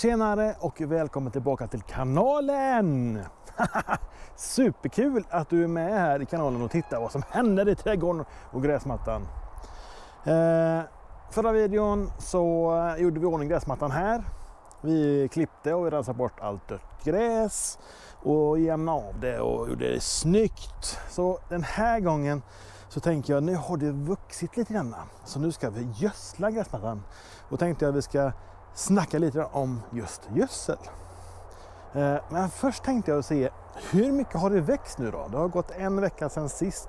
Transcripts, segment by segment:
Tjenare och välkommen tillbaka till kanalen! Superkul att du är med här i kanalen och tittar vad som händer i trädgården och gräsmattan. Förra videon så gjorde vi ordning gräsmattan här. Vi klippte och vi rensade bort allt dött gräs och jämnade av det och gjorde det snyggt. Så den här gången så tänker jag, nu har det vuxit lite grann. Så nu ska vi gödsla gräsmattan. Och tänkte jag att vi ska snacka lite om just gödsel. Men först tänkte jag se, hur mycket har det växt nu då? Det har gått en vecka sedan sist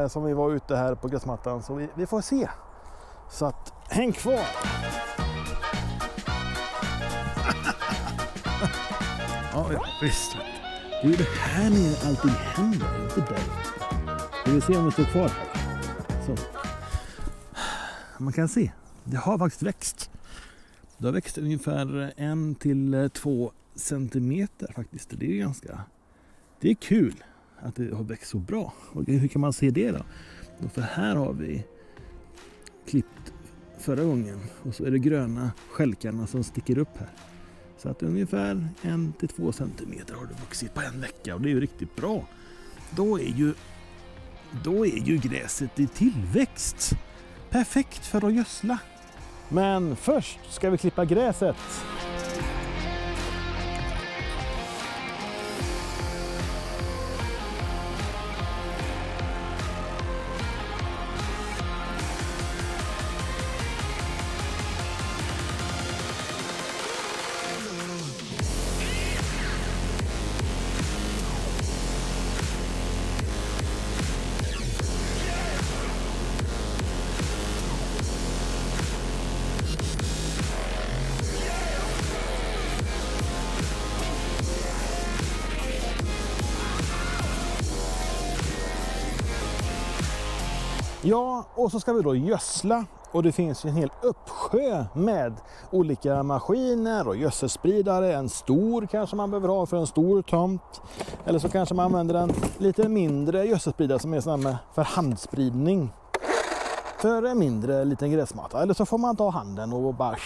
som vi var ute här på gräsmattan. Så vi får se. Så att, häng kvar! Ja, visst. Det är ju det här nere allting händer, inte där. Vi vill se om vi står kvar här. Så. Man kan se, det har faktiskt växt. Det har växt ungefär 1 till 2 centimeter faktiskt. Det är ganska, det är kul att det har växt så bra. Och hur kan man se det då? För här har vi klippt förra gången och så är det gröna skälkarna som sticker upp här. Så att ungefär 1 till 2 centimeter har det vuxit på en vecka och det är ju riktigt bra. Då är ju gräset i tillväxt. Perfekt för att gödsla. Men först ska vi klippa gräset. Ja, och så ska vi då gödsla och det finns en hel uppsjö med olika maskiner och gödselspridare. En stor kanske man behöver ha för en stor tomt. Eller så kanske man använder en lite mindre gödselspridare som är sån med för handspridning. För en mindre liten gräsmatta. Eller så får man ta handen och bara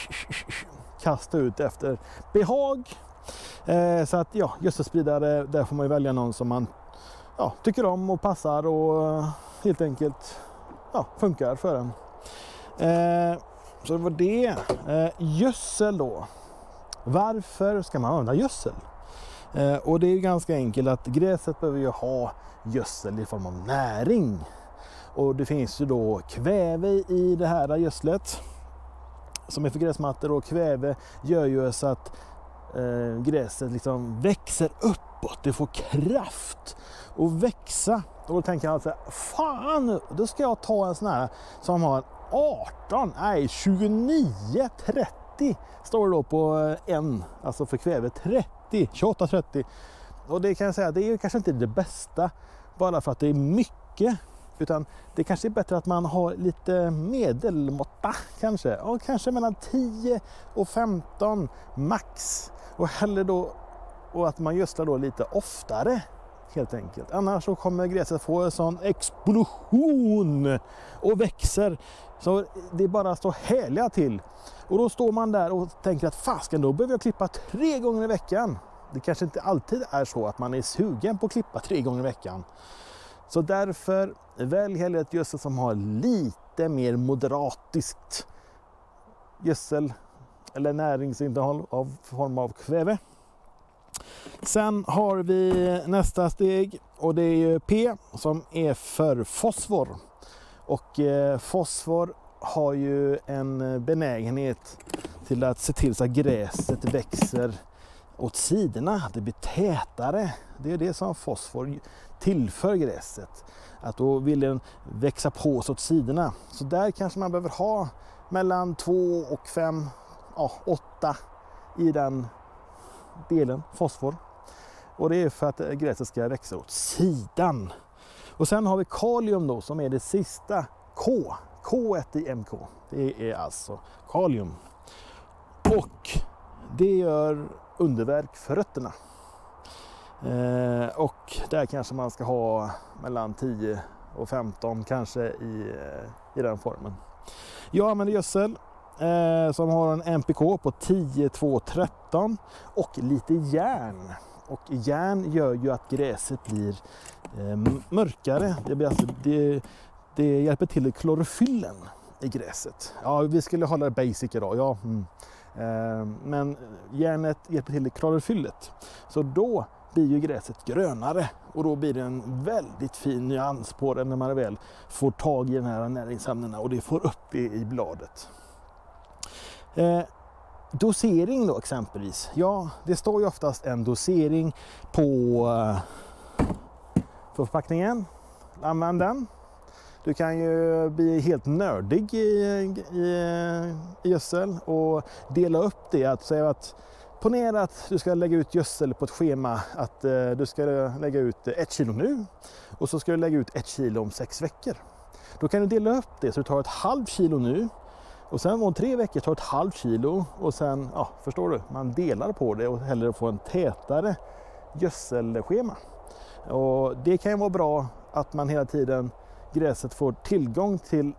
kasta ut efter behag. Så att ja, gödselspridare, där får man ju välja någon som man tycker om och passar och helt enkelt funkar för en. Så det var det. Gödsel då. Varför ska man använda gödsel? Och det är ju ganska enkelt att gräset behöver ju ha gödsel i form av näring. Och det finns ju då kväve i det här gödslet som är för gräsmattor, och kväve gör ju så att gräset liksom växer uppåt. Det får kraft att växa. Och då tänker jag alltså, fan, då ska jag ta en sån här som har 29-30 står det då på en, alltså för kväve 28-30. Och det kan jag säga, det är ju kanske inte det bästa bara för att det är mycket, utan det kanske är bättre att man har lite medelmåtta kanske. Och kanske mellan 10 och 15 max. Och hellre då, och att man gödslar då lite oftare. Helt enkelt. Annars så kommer gräset få en sån explosion och växer. Så det bara står härliga till. Och då står man där och tänker att fasken, då behöver jag klippa 3 gånger i veckan. Det kanske inte alltid är så att man är sugen på att klippa 3 gånger i veckan. Så därför välj hellre ett gödsel som har lite mer moderatiskt gödsel eller näringsinnehåll av form av kväve. Sen har vi nästa steg och det är ju P som är för fosfor. Och fosfor har ju en benägenhet till att se till så att gräset växer åt sidorna, att det blir tätare. Det är det som fosfor tillför gräset. Att då vill den växa på sig åt sidorna. Så där kanske man behöver ha mellan 2 och 5, 8 i den delen fosfor. Och det är för att gräset ska växa åt sidan. Och sen har vi kalium då som är det sista. K1 i MK. Det är alltså kalium. Och det gör underverk för rötterna. Och där kanske man ska ha mellan 10 och 15 kanske i den formen. Jag använder gödsel som har en NPK på 10,2,13 och lite järn. Och järn gör ju att gräset blir mörkare. Det hjälper till i klorofyllen i gräset. Ja, vi skulle hålla det basic idag. Ja. Men järnet hjälper till i klorofyllet. Så då blir ju gräset grönare och då blir det en väldigt fin nyans på det när man väl får tag i den här näringsämnena och det får upp det i bladet. Dosering då exempelvis. Ja, det står ju oftast en dosering på förpackningen. Använd den. Du kan ju bli helt nördig i gödsel och dela upp det. Att säga att ponera att du ska lägga ut gödsel på ett schema att du ska lägga ut 1 kilo nu och så ska du lägga ut 1 kilo om 6 veckor. Då kan du dela upp det så du tar ett halvt kilo nu och sen om 3 veckor tar ett halvt kilo och sen, ja, förstår du, man delar på det och hellre får en tätare gödselschema. Och det kan ju vara bra att man hela tiden gräset får tillgång till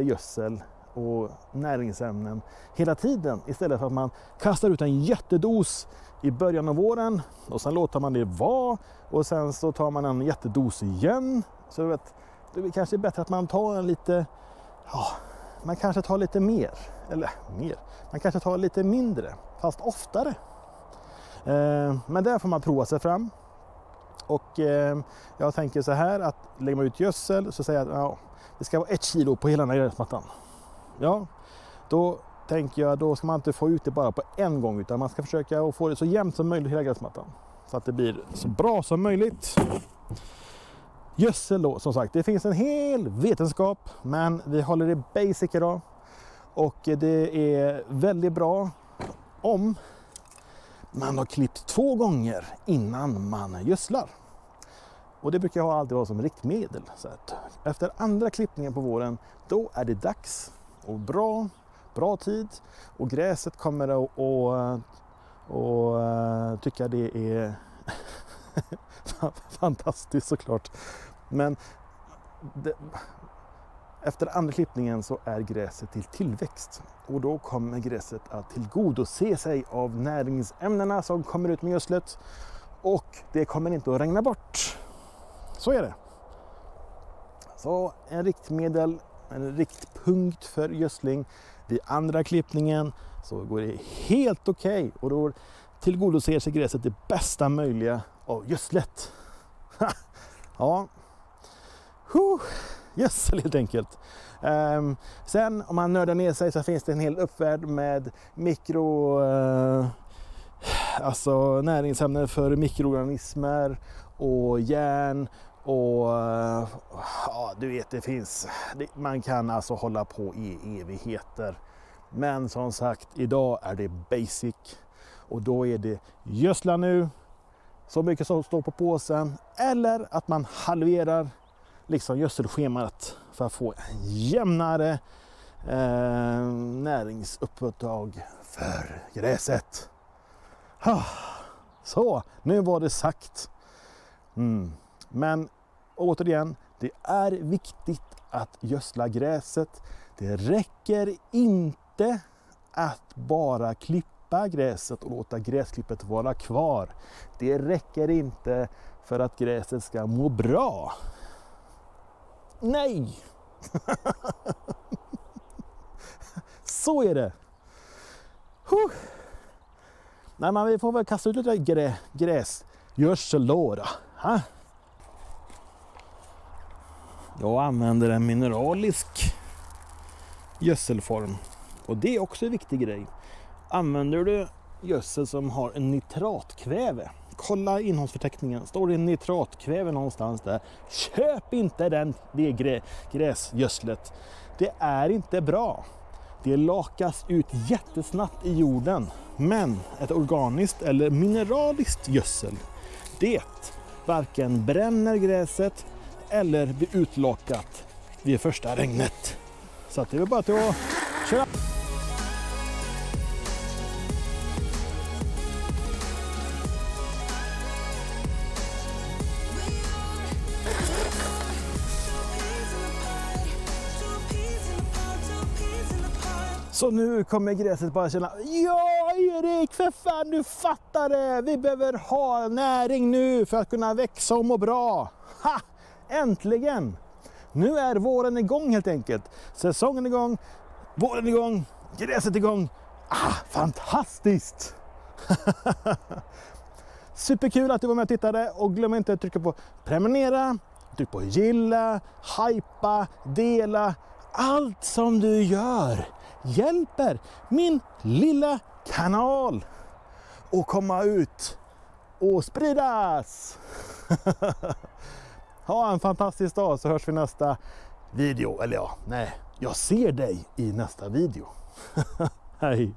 gödsel och näringsämnen hela tiden istället för att man kastar ut en jättedos i början av våren och sen låter man det vara och sen så tar man en jättedos igen. Så du vet, det är kanske bättre att man tar en lite, ja, man kanske tar lite mer, man kanske tar lite mindre fast oftare. Men där får man prova sig fram. Och jag tänker så här att lägger man ut gödsel så säger jag att ja, det ska vara 1 kilo på hela den här gräsmattan. Ja, då tänker jag då ska man inte få ut det bara på en gång utan man ska försöka att få det så jämnt som möjligt hela gräsmattan. Så att det blir så bra som möjligt. Gödsel då, som sagt, det finns en hel vetenskap men vi håller det basic idag. Och det är väldigt bra om man har klippt 2 gånger innan man gödslar. Och det brukar jag alltid ha som riktmedel. Så att efter andra klippningen på våren, då är det dags och bra tid. Och gräset kommer att tycka det är fantastiskt såklart. Men efter andra klippningen så är gräset till tillväxt och då kommer gräset att tillgodose sig av näringsämnena som kommer ut med gödslet och det kommer inte att regna bort. Så är det. Så en riktmedel, en riktpunkt för gödsling vid andra klippningen så går det helt okej och då tillgodoser sig gräset det bästa möjliga av gödslet. Ja. Gödsel helt enkelt. Sen om man nördar ner sig så finns det en hel uppvärld med alltså näringsämnen för mikroorganismer och järn och ja, du vet det finns, man kan alltså hålla på i evigheter. Men som sagt, idag är det basic och då är det gödsla nu så mycket som står på påsen eller att man halverar liksom gödselschemat för att få en jämnare näringsupptag för gräset. Så, nu var det sagt. Men återigen, det är viktigt att gödsla gräset. Det räcker inte att bara klippa gräset och låta gräsklippet vara kvar. Det räcker inte för att gräset ska må bra. Nej! Så är det. Nej, men vi får väl kasta ut lite gräsgödsel då. Jag använder en mineralisk gödselform. Och det är också en viktig grej. Använder du gödsel som har en nitratkväve, kolla innehållsförteckningen. Står det nitratkväve någonstans där, köp inte det gräsgödslet. Det är inte bra. Det lakas ut jättesnabbt i jorden. Men ett organiskt eller mineraliskt gödsel, det varken bränner gräset eller blir utlakat vid första regnet. Så att det är bara till att köra. Så nu kommer gräset bara känna, ja Erik, för fan, du fattar det! Vi behöver ha näring nu för att kunna växa och må bra. Ha! Äntligen! Nu är våren igång helt enkelt. Säsongen igång, våren igång, gräset igång. Fantastiskt! Superkul att du var med och tittade, och glöm inte att trycka på prenumerera, tryck på gilla, hypa, dela. Allt som du gör hjälper min lilla kanal att komma ut och spridas. Ha en fantastisk dag, så hörs vi nästa video. Eller ja, nej, jag ser dig i nästa video. Hej!